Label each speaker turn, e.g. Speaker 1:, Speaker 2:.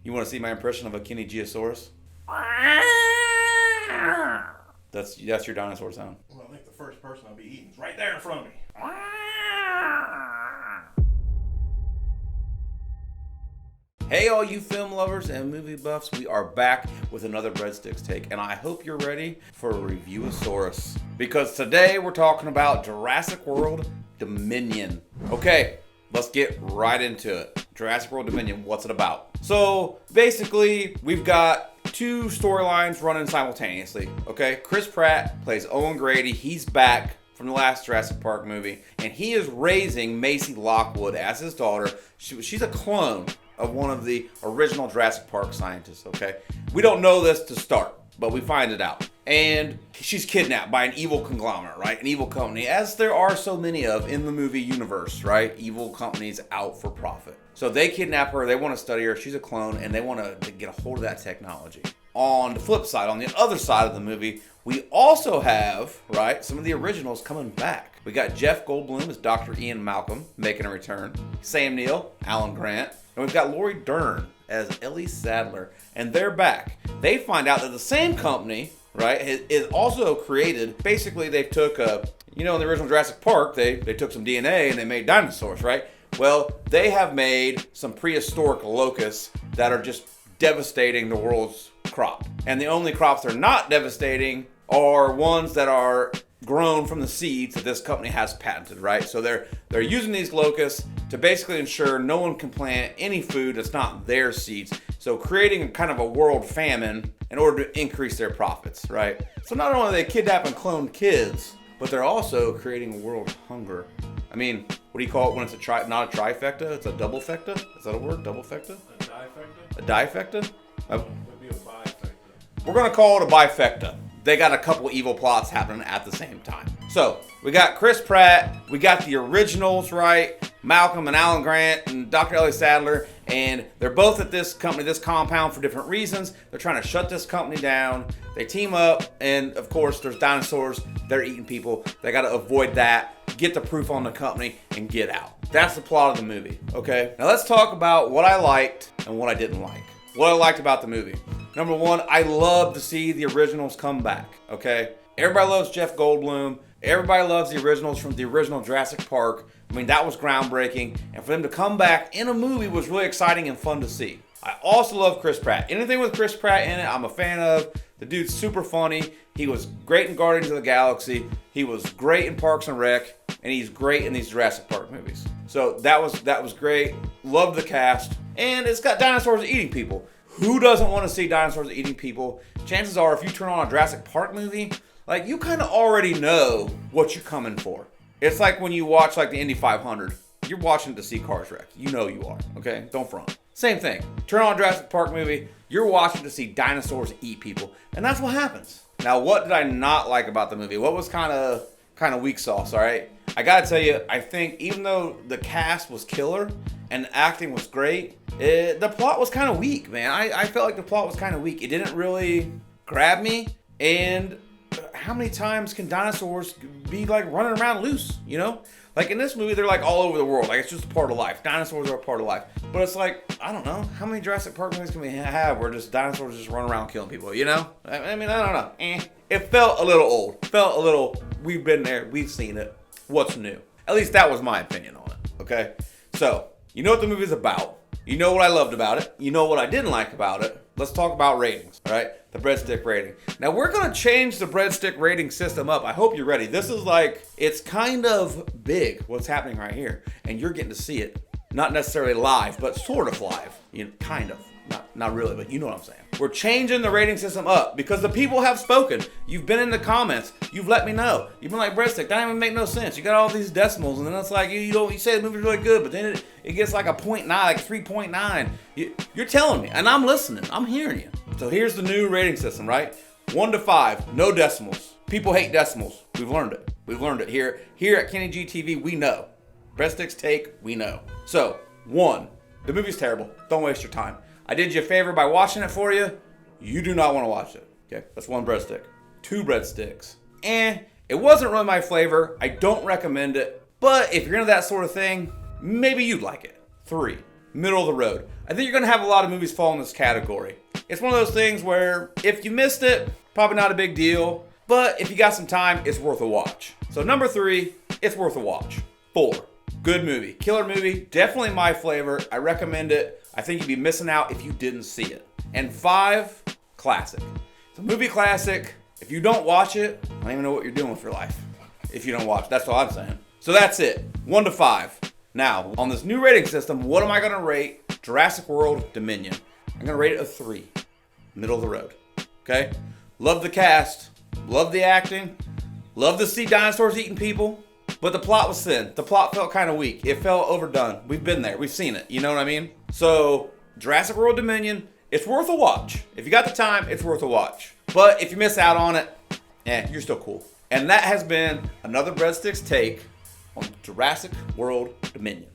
Speaker 1: You want to see my impression of a Kenny-Geosaurus? That's your dinosaur sound.
Speaker 2: Well, I think the first person I'll be eating is right there in front of me.
Speaker 1: Hey all you film lovers and movie buffs, we are back with another Breadsticks take, and I hope you're ready for a Reviewosaurus. Because today we're talking about Jurassic World Dominion. Okay, let's get right into it. Jurassic World Dominion, what's it about? So basically, we've got two storylines running simultaneously, okay? Chris Pratt plays Owen Grady. He's back from the last Jurassic Park movie, and he is raising Maisie Lockwood as his daughter. She's a clone of one of the original Jurassic Park scientists, okay? We don't know this to start, but we find it out. And she's kidnapped by an evil conglomerate, right? An evil company, as there are so many of in the movie universe, right? Evil companies out for profit. So they kidnap her, they want to study her, she's a clone, and they want to get a hold of that technology. On the flip side, on the other side of the movie, we also have, right, some of the originals coming back. We got Jeff Goldblum as Dr. Ian Malcolm making a return, Sam Neill, Alan Grant, and we've got Laura Dern as Ellie Sattler, and they're back. They find out that the same company, right, is also created. Basically, they took in the original Jurassic Park, they took some DNA and they made dinosaurs, right? Well, they have made some prehistoric locusts that are just devastating the world's crop. And the only crops they're not devastating are ones that are grown from the seeds that this company has patented, right? So they're using these locusts to basically ensure no one can plant any food that's not their seeds. So creating a kind of a world famine in order to increase their profits, right? So not only are they kidnapping cloned kids, but they're also creating world hunger. I mean, what do you call it when it's not a trifecta? It's a doublefecta? Is that a word? Doublefecta?
Speaker 2: A difecta?
Speaker 1: A difecta?
Speaker 2: Would be a bifecta.
Speaker 1: We're going to call it a bifecta. They got a couple evil plots happening at the same time. So, we got Chris Pratt, we got the originals, right? Malcolm and Alan Grant and Dr. Ellie Sattler, and they're both at this company, this compound for different reasons. They're trying to shut this company down. They team up, and of course, there's dinosaurs. They're eating people. They got to avoid that, get the proof on the company, and get out. That's the plot of the movie, okay? Now let's talk about what I liked and what I didn't like. What I liked about the movie. Number one, I love to see the originals come back, okay? Everybody loves Jeff Goldblum. Everybody loves the originals from the original Jurassic Park. I mean, that was groundbreaking. And for them to come back in a movie was really exciting and fun to see. I also love Chris Pratt. Anything with Chris Pratt in it, I'm a fan of. The dude's super funny. He was great in Guardians of the Galaxy. He was great in Parks and Rec. And he's great in these Jurassic Park movies. So that was great. Loved the cast. And it's got dinosaurs eating people. Who doesn't want to see dinosaurs eating people? Chances are, if you turn on a Jurassic Park movie, like, you kind of already know what you're coming for. It's like when you watch like the Indy 500. You're watching to see cars wrecked. You know you are, okay? Don't front. Same thing. Turn on a Jurassic Park movie, you're watching to see dinosaurs eat people. And that's what happens. Now, what did I not like about the movie? What was kind of weak sauce, all right? I gotta tell you, I think even though the cast was killer and the acting was great, the plot was kind of weak, man. I felt like the plot was kind of weak. It didn't really grab me. And how many times can dinosaurs be like running around loose, you know? Like in this movie, they're like all over the world. Like it's just a part of life. Dinosaurs are a part of life. But it's like, I don't know. How many Jurassic Park movies can we have where just dinosaurs just run around killing people, you know? I mean, I don't know. It felt a little old. We've been there. We've seen it. What's new? At least that was my opinion on it, okay? So, you know what the movie's about. You know what I loved about it. You know what I didn't like about it. Let's talk about ratings, all right? The Breadstick rating. Now, we're going to change the Breadstick rating system up. I hope you're ready. This is like, it's kind of big, what's happening right here. And you're getting to see it. Not necessarily live, but sort of live. You know, kind of. Not really, but you know what I'm saying. We're changing the rating system up because the people have spoken. You've been in the comments. You've let me know. You've been like, Breadstick, that don't even make no sense. You got all these decimals, and then it's like, you say the movie's really good, but then it gets like a 0.9, like 3.9. You're telling me, and I'm listening. I'm hearing you. So here's the new rating system, right? 1 to 5, no decimals. People hate decimals. We've learned it. We've learned it. Here at Kenny G TV, we know. Breadstick's take, we know. So, 1, the movie's terrible. Don't waste your time. I did you a favor by watching it for you. You do not want to watch it. Okay, that's 1 breadstick. 2 breadsticks. It wasn't really my flavor. I don't recommend it. But if you're into that sort of thing, maybe you'd like it. 3. middle of the road. I think you're going to have a lot of movies fall in this category. It's one of those things where if you missed it, probably not a big deal. But if you got some time, it's worth a watch. So number 3, it's worth a watch. 4, good movie. Killer movie, definitely my flavor. I recommend it. I think you'd be missing out if you didn't see it. And 5, classic. It's a movie classic. If you don't watch it, I don't even know what you're doing with your life. If you don't watch, that's all I'm saying. So that's it, 1 to 5. Now, on this new rating system, what am I gonna rate Jurassic World Dominion? I'm gonna rate it a 3, middle of the road, okay? Love the cast, love the acting, love to see dinosaurs eating people, but the plot was thin. The plot felt kind of weak. It felt overdone. We've been there, we've seen it, you know what I mean? So, Jurassic World Dominion, it's worth a watch. If you got the time, it's worth a watch. But if you miss out on it, you're still cool. And that has been another Breadsticks take on Jurassic World Dominion.